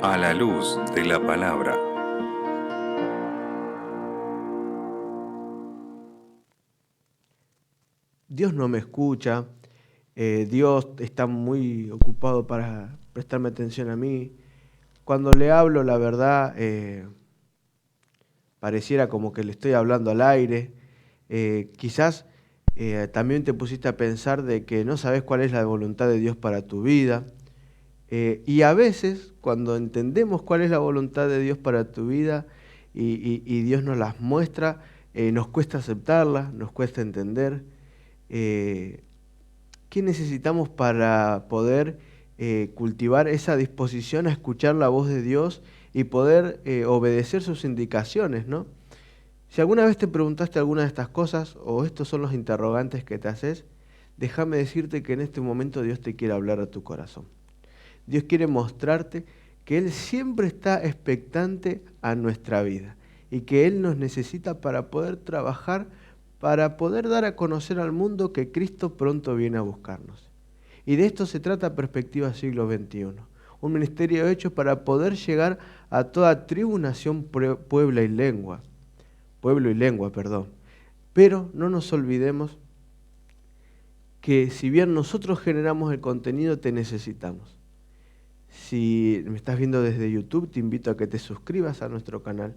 A la luz de la palabra. Dios no me escucha, Dios está muy ocupado para prestarme atención a mí. Cuando le hablo, la verdad, pareciera como que le estoy hablando al aire. Quizás también te pusiste a pensar de que no sabes cuál es la voluntad de Dios para tu vida. Y a veces, cuando entendemos cuál es la voluntad de Dios para tu vida y Dios nos las muestra, nos cuesta aceptarla, nos cuesta entender. ¿Qué necesitamos para poder cultivar esa disposición a escuchar la voz de Dios y poder obedecer sus indicaciones, ¿no? Si alguna vez te preguntaste alguna de estas cosas o estos son los interrogantes que te haces, déjame decirte que en este momento Dios te quiere hablar a tu corazón. Dios quiere mostrarte que Él siempre está expectante a nuestra vida y que Él nos necesita para poder trabajar, para poder dar a conocer al mundo que Cristo pronto viene a buscarnos. Y de esto se trata Perspectiva Siglo XXI, un ministerio hecho para poder llegar a toda tribu, nación, pueblo y lengua. Pero no nos olvidemos que si bien nosotros generamos el contenido, te necesitamos. Si me estás viendo desde YouTube, te invito a que te suscribas a nuestro canal.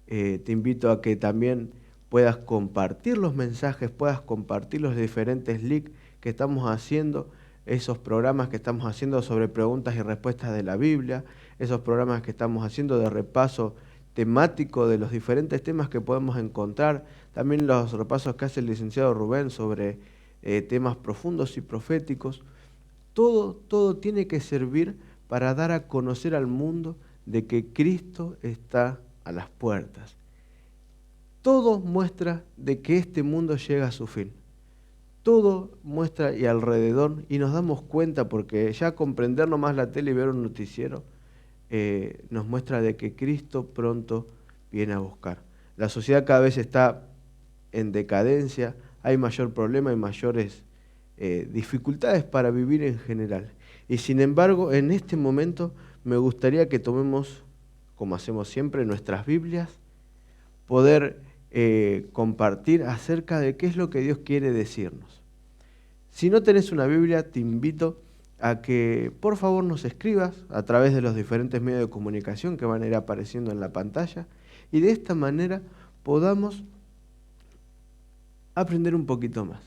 Te invito a que también puedas compartir los mensajes, puedas compartir los diferentes links que estamos haciendo, esos programas que estamos haciendo sobre preguntas y respuestas de la Biblia, esos programas que estamos haciendo de repaso temático de los diferentes temas que podemos encontrar, también los repasos que hace el licenciado Rubén sobre temas profundos y proféticos. Todo tiene que servir para dar a conocer al mundo de que Cristo está a las puertas. Todo muestra de que este mundo llega a su fin. Todo muestra y alrededor, y nos damos cuenta porque ya comprender nomás la tele y ver un noticiero nos muestra de que Cristo pronto viene a buscar. La sociedad cada vez está en decadencia, hay mayor problema, hay mayores dificultades para vivir en general. Y sin embargo, en este momento me gustaría que tomemos, como hacemos siempre, nuestras Biblias, poder compartir acerca de qué es lo que Dios quiere decirnos. Si no tenés una Biblia, te invito a que por favor nos escribas a través de los diferentes medios de comunicación que van a ir apareciendo en la pantalla y de esta manera podamos aprender un poquito más.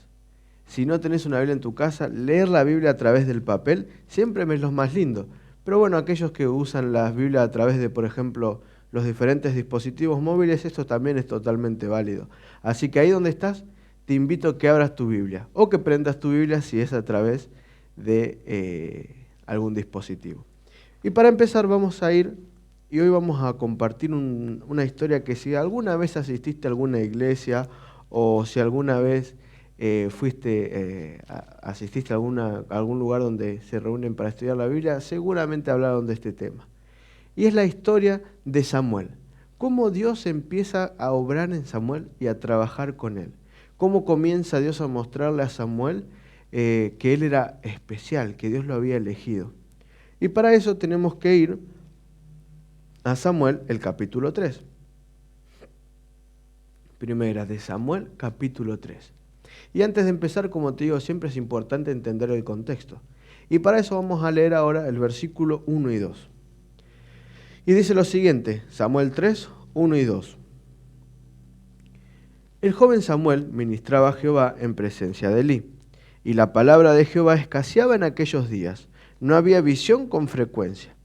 Si no tenés una Biblia en tu casa, leer la Biblia a través del papel siempre es lo más lindo. Pero bueno, aquellos que usan las Biblias a través de, por ejemplo, los diferentes dispositivos móviles, esto también es totalmente válido. Así que ahí donde estás, te invito a que abras tu Biblia o que prendas tu Biblia si es a través de algún dispositivo. Y para empezar vamos a ir, y hoy vamos a compartir una historia que si alguna vez asististe a alguna iglesia o si alguna vez asististe a algún lugar donde se reúnen para estudiar la Biblia, seguramente hablaron de este tema. Y es la historia de Samuel. Cómo Dios empieza a obrar en Samuel y a trabajar con él. Cómo comienza Dios a mostrarle a Samuel que él era especial, que Dios lo había elegido. Y para eso tenemos que ir a Samuel, el capítulo 3. Primera de Samuel, capítulo 3. Y antes de empezar, como te digo, siempre es importante entender el contexto. Y para eso vamos a leer ahora el versículo 1 y 2. Y dice lo siguiente, Samuel 3, 1 y 2. El joven Samuel ministraba a Jehová en presencia de Elí, y la palabra de Jehová escaseaba en aquellos días, no había visión con frecuencia.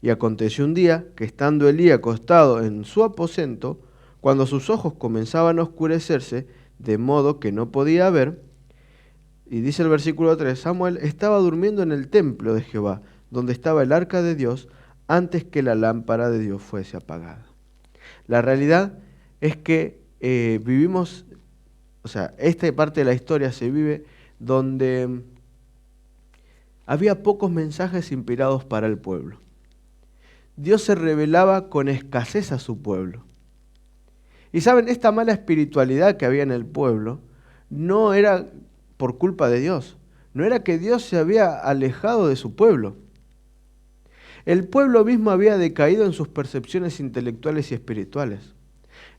Y aconteció un día que estando Elí acostado en su aposento, cuando sus ojos comenzaban a oscurecerse, de modo que no podía ver, y dice el versículo 3, Samuel estaba durmiendo en el templo de Jehová, donde estaba el arca de Dios, antes que la lámpara de Dios fuese apagada. La realidad es que vivimos, esta parte de la historia se vive donde había pocos mensajes inspirados para el pueblo. Dios se revelaba con escasez a su pueblo. Y saben, esta mala espiritualidad que había en el pueblo no era por culpa de Dios, no era que Dios se había alejado de su pueblo. El pueblo mismo había decaído en sus percepciones intelectuales y espirituales.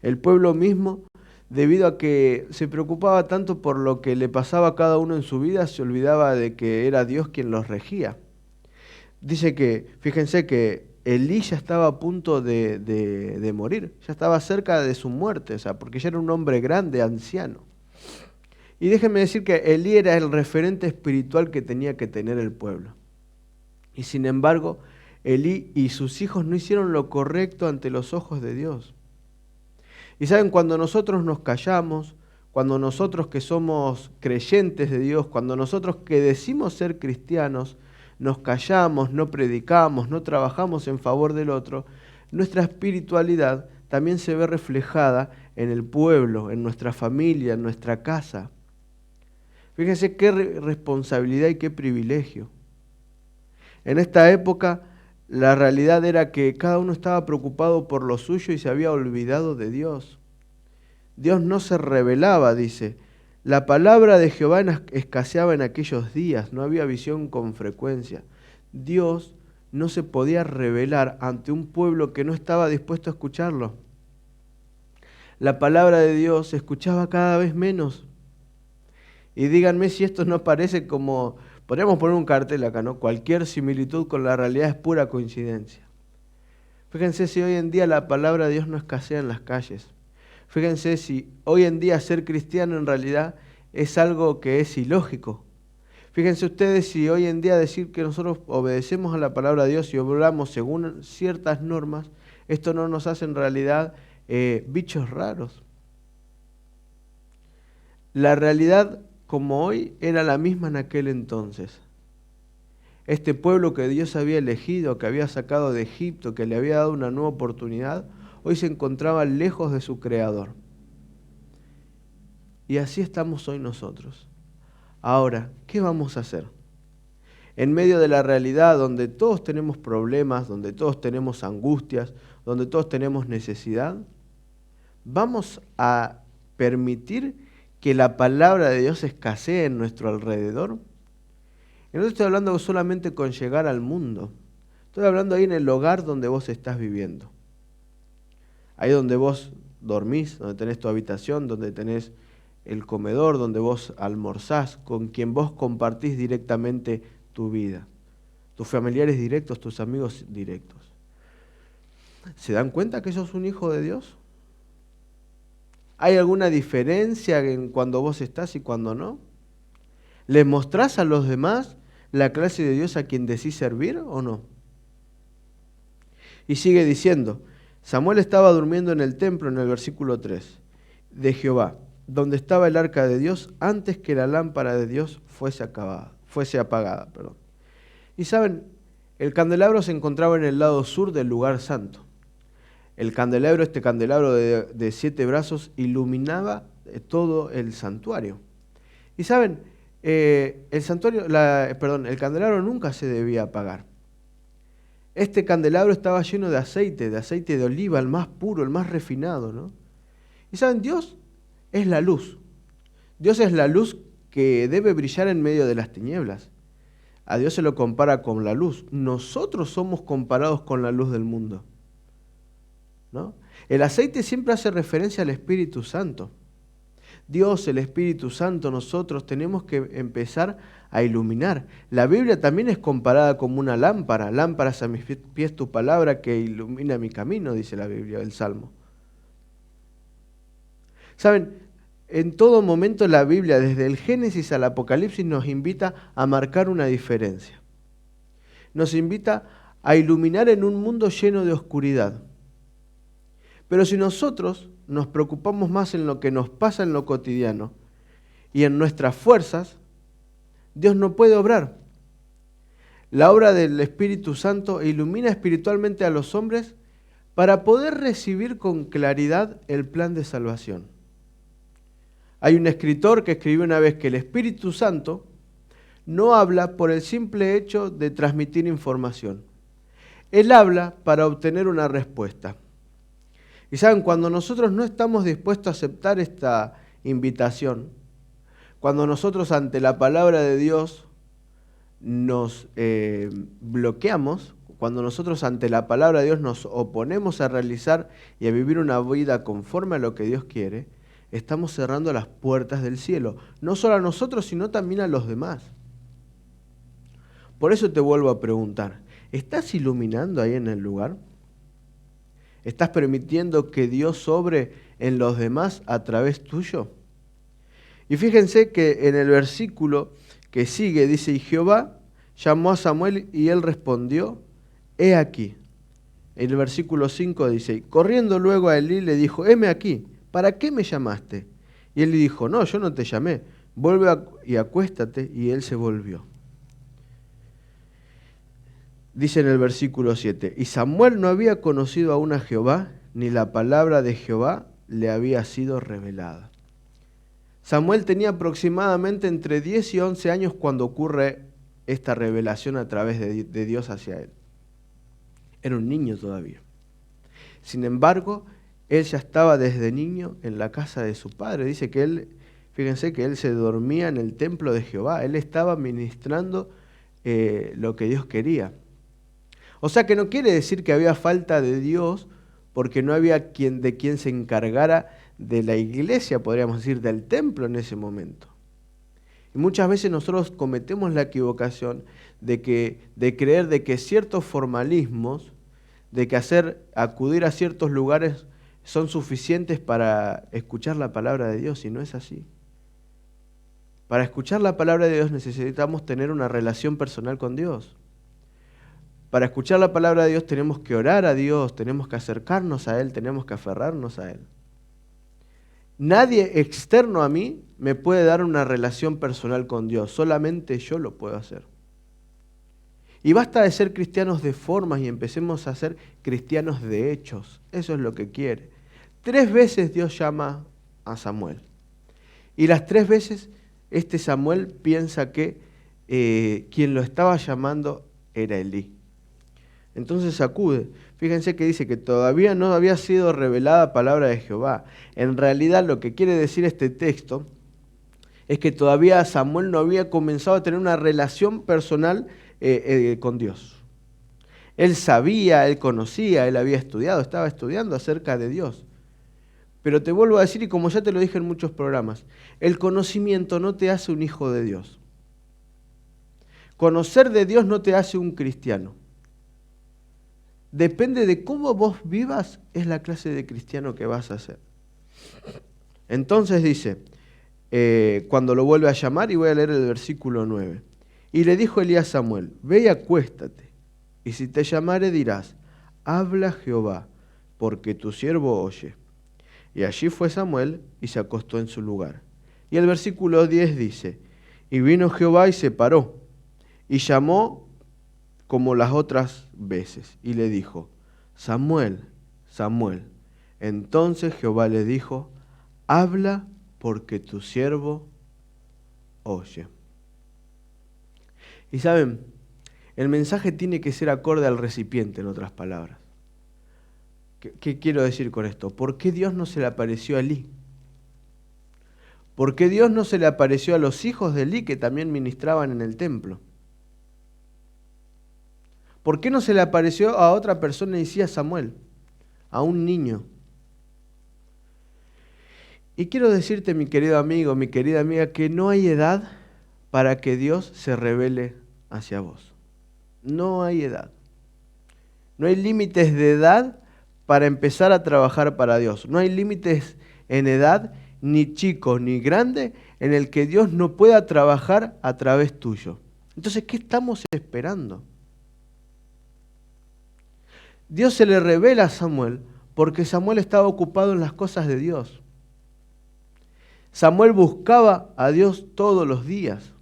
El pueblo mismo, debido a que se preocupaba tanto por lo que le pasaba a cada uno en su vida, se olvidaba de que era Dios quien los regía. Dice que, fíjense que Elí ya estaba a punto de morir, ya estaba cerca de su muerte, o sea, porque ya era un hombre grande, anciano. Y déjenme decir que Elí era el referente espiritual que tenía que tener el pueblo. Y sin embargo, Elí y sus hijos no hicieron lo correcto ante los ojos de Dios. Y saben, cuando nosotros nos callamos, cuando nosotros que somos creyentes de Dios, cuando nosotros que decimos ser cristianos, nos callamos, no predicamos, no trabajamos en favor del otro, nuestra espiritualidad también se ve reflejada en el pueblo, en nuestra familia, en nuestra casa. Fíjense qué responsabilidad y qué privilegio. En esta época la realidad era que cada uno estaba preocupado por lo suyo y se había olvidado de Dios. Dios no se revelaba, dice. La palabra de Jehová escaseaba en aquellos días, no había visión con frecuencia. Dios no se podía revelar ante un pueblo que no estaba dispuesto a escucharlo. La palabra de Dios se escuchaba cada vez menos. Y díganme si esto no parece como, podríamos poner un cartel acá, ¿no? Cualquier similitud con la realidad es pura coincidencia. Fíjense si hoy en día la palabra de Dios no escasea en las calles. Fíjense si hoy en día ser cristiano en realidad es algo que es ilógico. Fíjense ustedes si hoy en día decir que nosotros obedecemos a la palabra de Dios y obramos según ciertas normas, esto no nos hace en realidad bichos raros. La realidad como hoy era la misma en aquel entonces. Este pueblo que Dios había elegido, que había sacado de Egipto, que le había dado una nueva oportunidad, hoy se encontraba lejos de su Creador. Y así estamos hoy nosotros. Ahora, ¿qué vamos a hacer? En medio de la realidad donde todos tenemos problemas, donde todos tenemos angustias, donde todos tenemos necesidad, ¿vamos a permitir que la palabra de Dios escasee en nuestro alrededor? Y no estoy hablando solamente con llegar al mundo. Estoy hablando ahí en el hogar donde vos estás viviendo. Ahí donde vos dormís, donde tenés tu habitación, donde tenés el comedor, donde vos almorzás, con quien vos compartís directamente tu vida. Tus familiares directos, tus amigos directos. ¿Se dan cuenta que sos un hijo de Dios? ¿Hay alguna diferencia en cuando vos estás y cuando no? ¿Les mostrás a los demás la clase de Dios a quien decís servir o no? Y sigue diciendo, Samuel estaba durmiendo en el templo, en el versículo 3, de Jehová, donde estaba el arca de Dios, antes que la lámpara de Dios fuese apagada. Y saben, el candelabro se encontraba en el lado sur del lugar santo. El candelabro, este candelabro de 7 brazos, iluminaba todo el santuario. Y saben, el candelabro nunca se debía apagar. Este candelabro estaba lleno de aceite de oliva, el más puro, el más refinado, ¿no? Y saben, Dios es la luz. Dios es la luz que debe brillar en medio de las tinieblas. A Dios se lo compara con la luz. Nosotros somos comparados con la luz del mundo, ¿no? El aceite siempre hace referencia al Espíritu Santo. Dios, el Espíritu Santo, nosotros tenemos que empezar a iluminar. La Biblia también es comparada como una lámpara. Lámparas a mis pies tu palabra que ilumina mi camino, dice la Biblia, el Salmo. Saben, en todo momento la Biblia, desde el Génesis al Apocalipsis, nos invita a marcar una diferencia. Nos invita a iluminar en un mundo lleno de oscuridad. Pero si nosotros nos preocupamos más en lo que nos pasa en lo cotidiano y en nuestras fuerzas, Dios no puede obrar. La obra del Espíritu Santo ilumina espiritualmente a los hombres para poder recibir con claridad el plan de salvación. Hay un escritor que escribió una vez que el Espíritu Santo no habla por el simple hecho de transmitir información. Él habla para obtener una respuesta. Y saben, cuando nosotros no estamos dispuestos a aceptar esta invitación, cuando nosotros ante la palabra de Dios nos bloqueamos, cuando nosotros ante la palabra de Dios nos oponemos a realizar y a vivir una vida conforme a lo que Dios quiere, estamos cerrando las puertas del cielo, no solo a nosotros, sino también a los demás. Por eso te vuelvo a preguntar, ¿estás iluminando ahí en el lugar? ¿Estás permitiendo que Dios obre en los demás a través tuyo? Y fíjense que en el versículo que sigue dice, y Jehová llamó a Samuel y él respondió, he aquí. En el versículo 5 dice, corriendo luego a Elí le dijo, heme aquí, ¿para qué me llamaste? Y él le dijo, no, yo no te llamé, vuelve y acuéstate, y él se volvió. Dice en el versículo 7, y Samuel no había conocido aún a Jehová, ni la palabra de Jehová le había sido revelada. Samuel tenía aproximadamente entre 10 y 11 años cuando ocurre esta revelación a través de Dios hacia él. Era un niño todavía. Sin embargo, él ya estaba desde niño en la casa de su padre. Dice que él, fíjense que él se dormía en el templo de Jehová. Él estaba ministrando lo que Dios quería. O sea que no quiere decir que había falta de Dios porque no había de quien se encargara de la iglesia, podríamos decir, del templo en ese momento. Y muchas veces nosotros cometemos la equivocación de creer de que ciertos formalismos, de que acudir a ciertos lugares son suficientes para escuchar la palabra de Dios, y no es así. Para escuchar la palabra de Dios necesitamos tener una relación personal con Dios. Para escuchar la palabra de Dios tenemos que orar a Dios, tenemos que acercarnos a Él, tenemos que aferrarnos a Él. Nadie externo a mí me puede dar una relación personal con Dios, solamente yo lo puedo hacer. Y basta de ser cristianos de formas y empecemos a ser cristianos de hechos. Eso es lo que quiere. 3 veces Dios llama a Samuel. Y las 3 veces este Samuel piensa que quien lo estaba llamando era Elí. Entonces acude. Fíjense que dice que todavía no había sido revelada palabra de Jehová. En realidad lo que quiere decir este texto es que todavía Samuel no había comenzado a tener una relación personal con Dios. Él sabía, él conocía, él había estudiado, estaba estudiando acerca de Dios. Pero te vuelvo a decir, y como ya te lo dije en muchos programas, el conocimiento no te hace un hijo de Dios. Conocer de Dios no te hace un cristiano. Depende de cómo vos vivas, es la clase de cristiano que vas a ser. Entonces dice, cuando lo vuelve a llamar, y voy a leer el versículo 9. Y le dijo Elí a Samuel, ve y acuéstate, y si te llamare dirás, habla Jehová, porque tu siervo oye. Y allí fue Samuel y se acostó en su lugar. Y el versículo 10 dice, y vino Jehová y se paró, y llamó como las otras veces, y le dijo, Samuel, Samuel. Entonces Jehová le dijo, habla porque tu siervo oye. Y saben, el mensaje tiene que ser acorde al recipiente, en otras palabras. ¿Qué quiero decir con esto? ¿Por qué Dios no se le apareció a Elí? ¿Por qué Dios no se le apareció a los hijos de Elí que también ministraban en el templo? ¿Por qué no se le apareció a otra persona y decía a Samuel, a un niño? Y quiero decirte, mi querido amigo, mi querida amiga, que no hay edad para que Dios se revele hacia vos. No hay edad. No hay límites de edad para empezar a trabajar para Dios. No hay límites en edad, ni chico ni grande, en el que Dios no pueda trabajar a través tuyo. Entonces, ¿qué estamos esperando? Dios se le revela a Samuel porque Samuel estaba ocupado en las cosas de Dios. Samuel buscaba a Dios todos los días.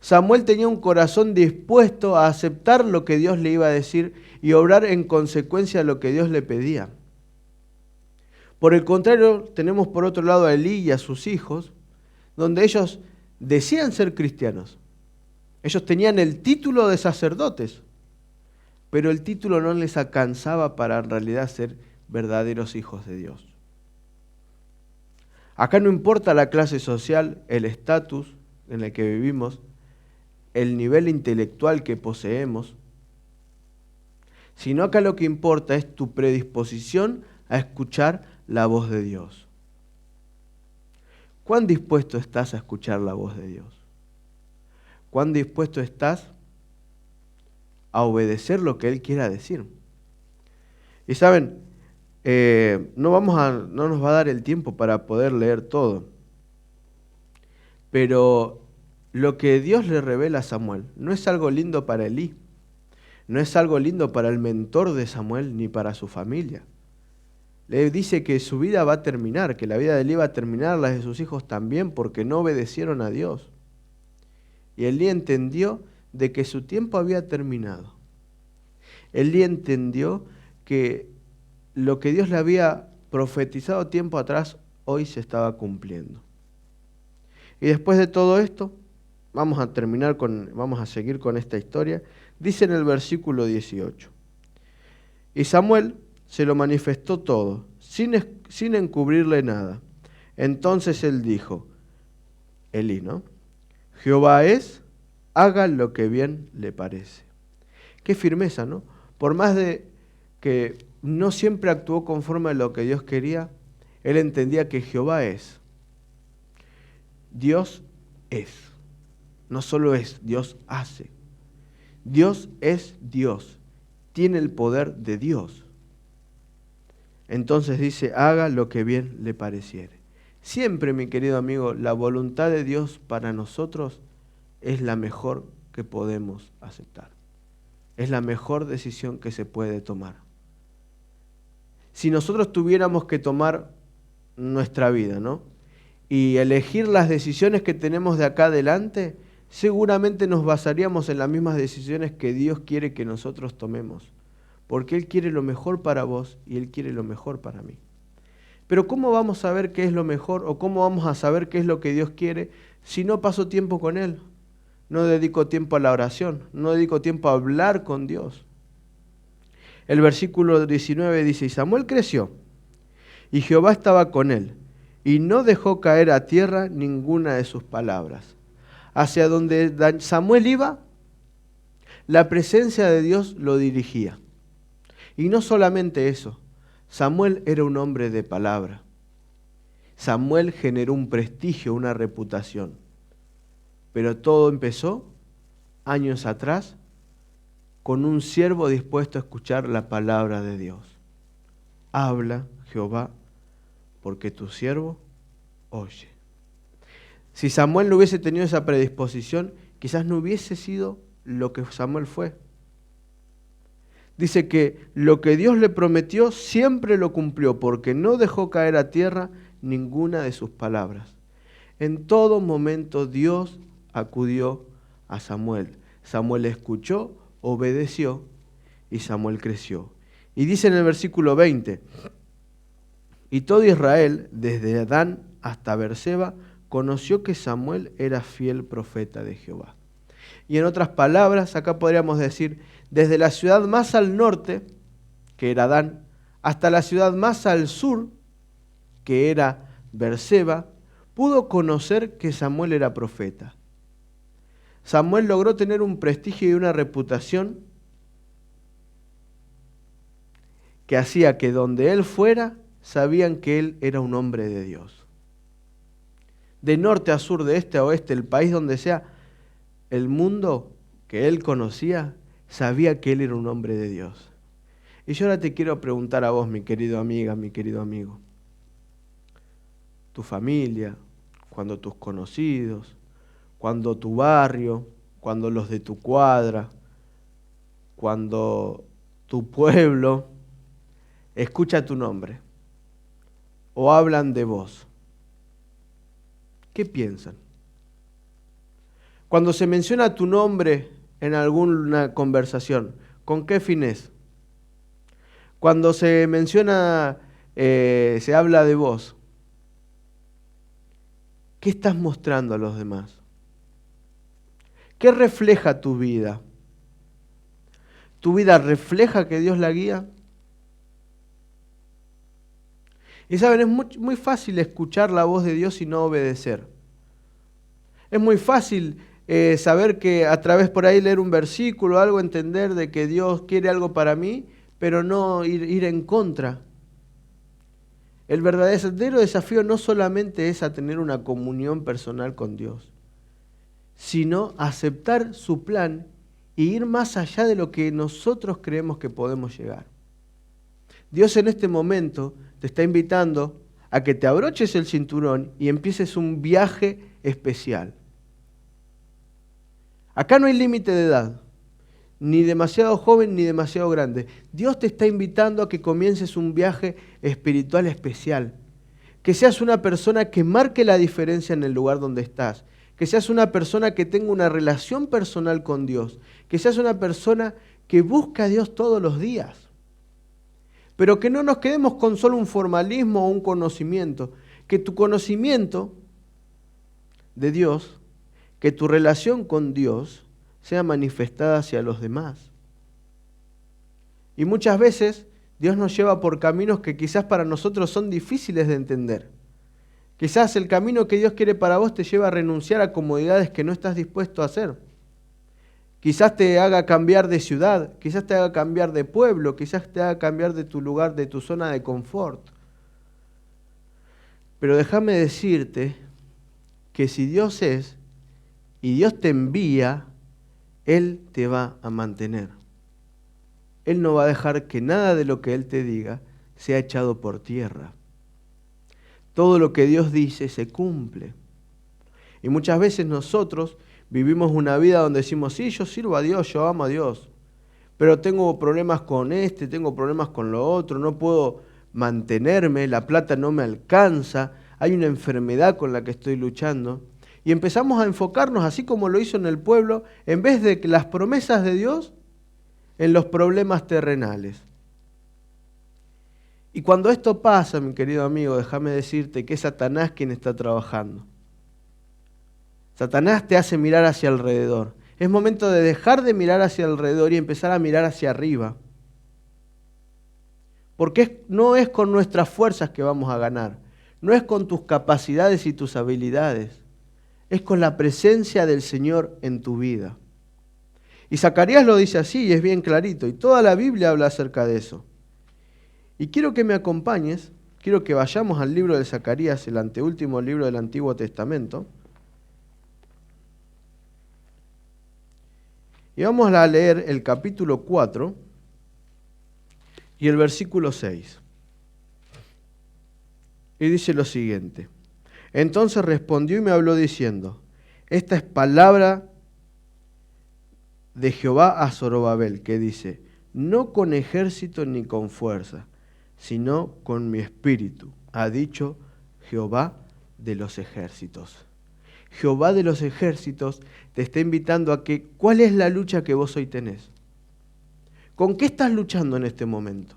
Samuel tenía un corazón dispuesto a aceptar lo que Dios le iba a decir y obrar en consecuencia de lo que Dios le pedía. Por el contrario, tenemos por otro lado a Elí y a sus hijos, donde ellos decían ser cristianos. Ellos tenían el título de sacerdotes, pero el título no les alcanzaba para en realidad ser verdaderos hijos de Dios. Acá no importa la clase social, el estatus en el que vivimos, el nivel intelectual que poseemos, sino acá lo que importa es tu predisposición a escuchar la voz de Dios. ¿Cuán dispuesto estás a escuchar la voz de Dios? ¿Cuán dispuesto estás a obedecer lo que Él quiera decir? Y saben, no nos va a dar el tiempo para poder leer todo, pero lo que Dios le revela a Samuel no es algo lindo para Elí, no es algo lindo para el mentor de Samuel ni para su familia. Le dice que su vida va a terminar, que la vida de Elí va a terminar, las de sus hijos también, porque no obedecieron a Dios. Y Elí entendió de que su tiempo había terminado. Elí entendió que lo que Dios le había profetizado tiempo atrás, hoy se estaba cumpliendo. Y después de todo esto, vamos a seguir con esta historia. Dice en el versículo 18: y Samuel se lo manifestó todo, sin encubrirle nada. Entonces él dijo, Elí, ¿no? Jehová es, haga lo que bien le parece. Qué firmeza, ¿no? Por más de que no siempre actuó conforme a lo que Dios quería, él entendía que Jehová es. Dios es. No solo es, Dios hace. Dios es Dios. Tiene el poder de Dios. Entonces dice, haga lo que bien le pareciere. Siempre, mi querido amigo, la voluntad de Dios para nosotros es la mejor que podemos aceptar. Es la mejor decisión que se puede tomar. Si nosotros tuviéramos que tomar nuestra vida, ¿no? Y elegir las decisiones que tenemos de acá adelante, seguramente nos basaríamos en las mismas decisiones que Dios quiere que nosotros tomemos. Porque Él quiere lo mejor para vos y Él quiere lo mejor para mí. Pero ¿cómo vamos a saber qué es lo mejor o cómo vamos a saber qué es lo que Dios quiere si no paso tiempo con Él? No dedico tiempo a la oración, no dedico tiempo a hablar con Dios. El versículo 19 dice, y Samuel creció, y Jehová estaba con él, y no dejó caer a tierra ninguna de sus palabras. Hacia donde Samuel iba, la presencia de Dios lo dirigía. Y no solamente eso, Samuel era un hombre de palabra. Samuel generó un prestigio, una reputación. Pero todo empezó años atrás con un siervo dispuesto a escuchar la palabra de Dios. Habla, Jehová, porque tu siervo oye. Si Samuel no hubiese tenido esa predisposición, quizás no hubiese sido lo que Samuel fue. Dice que lo que Dios le prometió siempre lo cumplió, porque no dejó caer a tierra ninguna de sus palabras. En todo momento Dios acudió a Samuel. Samuel escuchó, obedeció y Samuel creció. Y dice en el versículo 20, y todo Israel, desde Adán hasta Berseba, conoció que Samuel era fiel profeta de Jehová. Y en otras palabras, acá podríamos decir, desde la ciudad más al norte, que era Adán, hasta la ciudad más al sur, que era Berseba, pudo conocer que Samuel era profeta. Samuel logró tener un prestigio y una reputación que hacía que donde él fuera, sabían que él era un hombre de Dios. De norte a sur, de este a oeste, el país donde sea, el mundo que él conocía, sabía que él era un hombre de Dios. Y yo ahora te quiero preguntar a vos, mi querido amiga, mi querido amigo. Tu familia, cuando tus conocidos, cuando tu barrio, cuando los de tu cuadra, cuando tu pueblo escucha tu nombre o hablan de vos, ¿qué piensan? Cuando se menciona tu nombre en alguna conversación, ¿con qué fin es? Cuando se menciona, se habla de vos, ¿qué estás mostrando a los demás? ¿Qué refleja tu vida? ¿Tu vida refleja que Dios la guía? Y saben, es muy fácil escuchar la voz de Dios y no obedecer. Es muy fácil saber que a través por ahí leer un versículo, algo, entender de que Dios quiere algo para mí, pero no ir en contra. El verdadero desafío no solamente es a tener una comunión personal con Dios, sino aceptar su plan e ir más allá de lo que nosotros creemos que podemos llegar. Dios en este momento te está invitando a que te abroches el cinturón y empieces un viaje especial. Acá no hay límite de edad, ni demasiado joven ni demasiado grande. Dios te está invitando a que comiences un viaje espiritual especial. Que seas una persona que marque la diferencia en el lugar donde estás. Que seas una persona que tenga una relación personal con Dios. Que seas una persona que busca a Dios todos los días. Pero que no nos quedemos con solo un formalismo o un conocimiento. Que tu conocimiento de Dios, que tu relación con Dios sea manifestada hacia los demás. Y muchas veces Dios nos lleva por caminos que quizás para nosotros son difíciles de entender. Quizás el camino que Dios quiere para vos te lleva a renunciar a comodidades que no estás dispuesto a hacer. Quizás te haga cambiar de ciudad, quizás te haga cambiar de pueblo, quizás te haga cambiar de tu lugar, de tu zona de confort. Pero déjame decirte que si Dios es y Dios te envía, Él te va a mantener. Él no va a dejar que nada de lo que Él te diga sea echado por tierra. Todo lo que Dios dice se cumple. Y muchas veces nosotros vivimos una vida donde decimos, sí, yo sirvo a Dios, yo amo a Dios, pero tengo problemas con tengo problemas con lo otro, no puedo mantenerme, la plata no me alcanza, hay una enfermedad con la que estoy luchando. Y empezamos a enfocarnos, así como lo hizo en el pueblo, en vez de las promesas de Dios, en los problemas terrenales. Y cuando esto pasa, mi querido amigo, déjame decirte que es Satanás quien está trabajando. Satanás te hace mirar hacia alrededor. Es momento de dejar de mirar hacia alrededor y empezar a mirar hacia arriba. Porque no es con nuestras fuerzas que vamos a ganar. No es con tus capacidades y tus habilidades. Es con la presencia del Señor en tu vida. Y Zacarías lo dice así y es bien clarito. Y toda la Biblia habla acerca de eso. Y quiero que me acompañes, quiero que vayamos al libro de Zacarías, el anteúltimo libro del Antiguo Testamento. Y vamos a leer el capítulo 4 y el versículo 6. Y dice lo siguiente. Entonces respondió y me habló diciendo, esta es palabra de Jehová a Zorobabel, que dice, no con ejército ni con fuerza, sino con mi espíritu, ha dicho Jehová de los ejércitos. Jehová de los ejércitos te está invitando a que, ¿cuál es la lucha que vos hoy tenés? ¿Con qué estás luchando en este momento?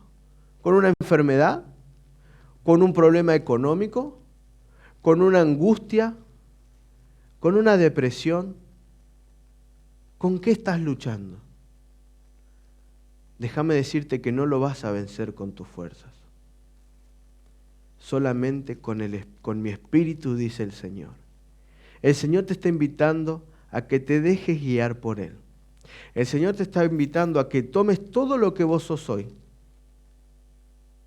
¿Con una enfermedad? ¿Con un problema económico? ¿Con una angustia? ¿Con una depresión? ¿Con qué estás luchando? Déjame decirte que no lo vas a vencer con tus fuerzas. Solamente con mi espíritu, dice el Señor. El Señor te está invitando a que te dejes guiar por Él. El Señor te está invitando a que tomes todo lo que vos sos hoy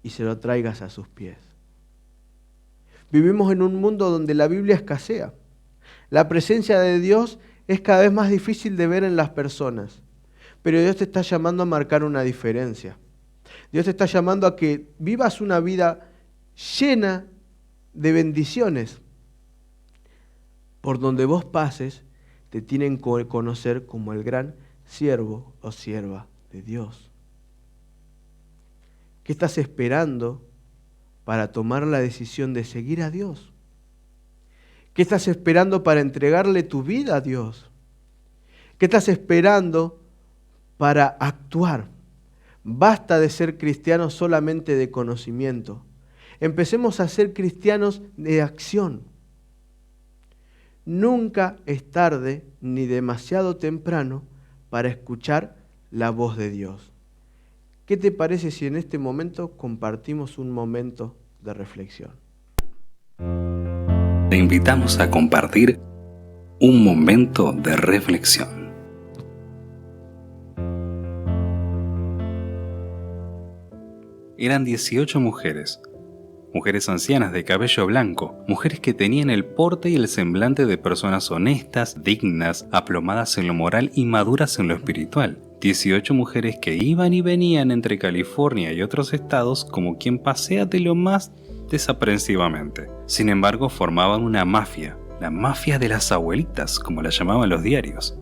y se lo traigas a sus pies. Vivimos en un mundo donde la Biblia escasea. La presencia de Dios es cada vez más difícil de ver en las personas. Pero Dios te está llamando a marcar una diferencia. Dios te está llamando a que vivas una vida llena de bendiciones. Por donde vos pases, te tienen que conocer como el gran siervo o sierva de Dios. ¿Qué estás esperando para tomar la decisión de seguir a Dios? ¿Qué estás esperando para entregarle tu vida a Dios? ¿Qué estás esperando para actuar? Basta de ser cristianos solamente de conocimiento. Empecemos a ser cristianos de acción. Nunca es tarde ni demasiado temprano para escuchar la voz de Dios. ¿Qué te parece si en este momento compartimos un momento de reflexión? Te invitamos a compartir Un momento de reflexión. Eran 18 mujeres ancianas de cabello blanco, mujeres que tenían el porte y el semblante de personas honestas, dignas, aplomadas en lo moral y maduras en lo espiritual. 18 mujeres que iban y venían entre California y otros estados como quien pasea de lo más desaprensivamente. Sin embargo, formaban una mafia, la mafia de las abuelitas, como la llamaban los diarios.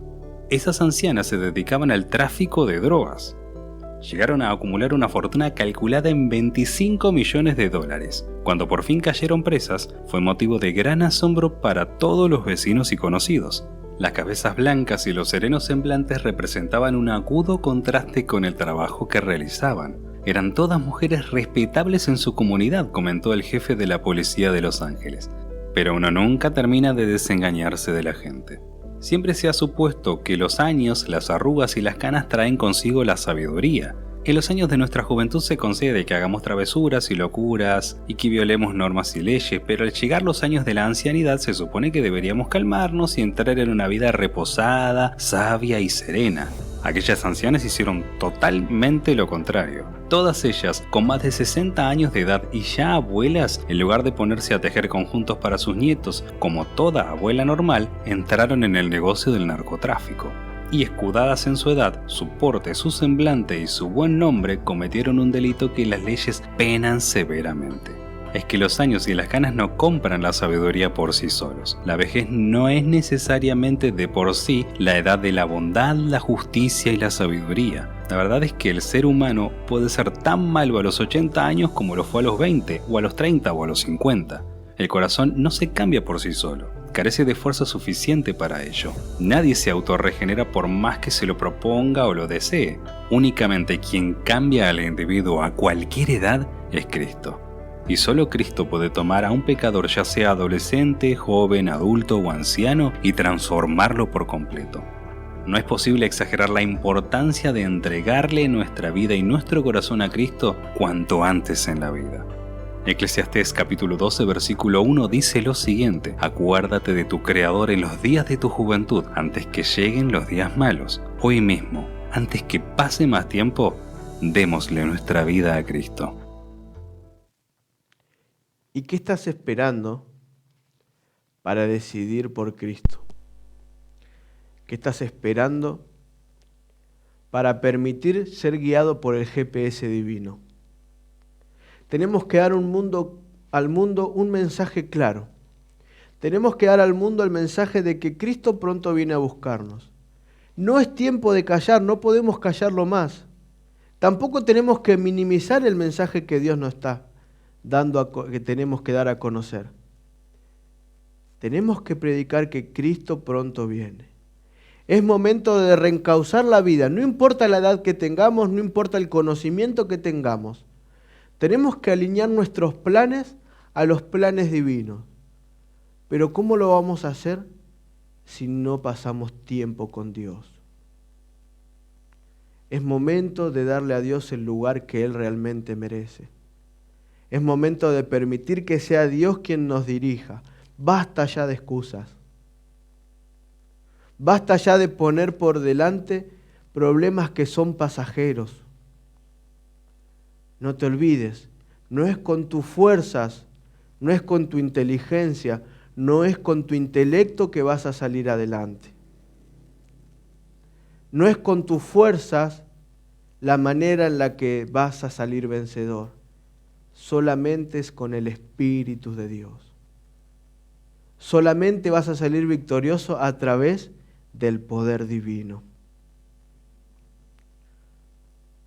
Esas ancianas se dedicaban al tráfico de drogas. Llegaron a acumular una fortuna calculada en $25 millones. Cuando por fin cayeron presas, fue motivo de gran asombro para todos los vecinos y conocidos. Las cabezas blancas y los serenos semblantes representaban un agudo contraste con el trabajo que realizaban. Eran todas mujeres respetables en su comunidad, comentó el jefe de la policía de Los Ángeles. Pero uno nunca termina de desengañarse de la gente. Siempre se ha supuesto que los años, las arrugas y las canas traen consigo la sabiduría. En los años de nuestra juventud se concede que hagamos travesuras y locuras y que violemos normas y leyes, pero al llegar los años de la ancianidad se supone que deberíamos calmarnos y entrar en una vida reposada, sabia y serena. Aquellas ancianas hicieron totalmente lo contrario. Todas ellas, con más de 60 años de edad y ya abuelas, en lugar de ponerse a tejer conjuntos para sus nietos, como toda abuela normal, entraron en el negocio del narcotráfico. Y escudadas en su edad, su porte, su semblante y su buen nombre, cometieron un delito que las leyes penan severamente. Es que los años y las canas no compran la sabiduría por sí solos. La vejez no es necesariamente de por sí la edad de la bondad, la justicia y la sabiduría. La verdad es que el ser humano puede ser tan malo a los 80 años como lo fue a los 20, o a los 30 o a los 50. El corazón no se cambia por sí solo. Carece de fuerza suficiente para ello. Nadie se autorregenera por más que se lo proponga o lo desee. Únicamente quien cambia al individuo a cualquier edad es Cristo. Y solo Cristo puede tomar a un pecador, ya sea adolescente, joven, adulto o anciano, y transformarlo por completo. No es posible exagerar la importancia de entregarle nuestra vida y nuestro corazón a Cristo cuanto antes en la vida. Eclesiastés capítulo 12 versículo 1 dice lo siguiente: acuérdate de tu Creador en los días de tu juventud, antes que lleguen los días malos. Hoy mismo, antes que pase más tiempo, démosle nuestra vida a Cristo. ¿Y qué estás esperando para decidir por Cristo? ¿Qué estás esperando para permitir ser guiado por el GPS divino? Tenemos que dar al mundo un mensaje claro. Tenemos que dar al mundo el mensaje de que Cristo pronto viene a buscarnos. No es tiempo de callar, no podemos callarlo más. Tampoco tenemos que minimizar el mensaje que Dios nos está dando, que tenemos que dar a conocer. Tenemos que predicar que Cristo pronto viene. Es momento de reencauzar la vida, no importa la edad que tengamos, no importa el conocimiento que tengamos. Tenemos que alinear nuestros planes a los planes divinos. Pero ¿cómo lo vamos a hacer si no pasamos tiempo con Dios? Es momento de darle a Dios el lugar que Él realmente merece. Es momento de permitir que sea Dios quien nos dirija. Basta ya de excusas. Basta ya de poner por delante problemas que son pasajeros. No te olvides, no es con tus fuerzas, no es con tu inteligencia, no es con tu intelecto que vas a salir adelante. No es con tus fuerzas la manera en la que vas a salir vencedor. Solamente es con el Espíritu de Dios. Solamente vas a salir victorioso a través del poder divino.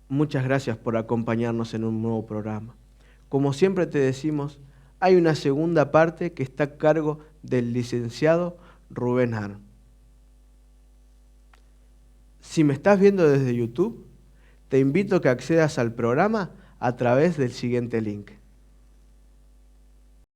Muchas gracias por acompañarnos en un nuevo programa. Como siempre te decimos, hay una segunda parte que está a cargo del licenciado Rubén Hahn. Si me estás viendo desde YouTube, te invito a que accedas al programa a través del siguiente link.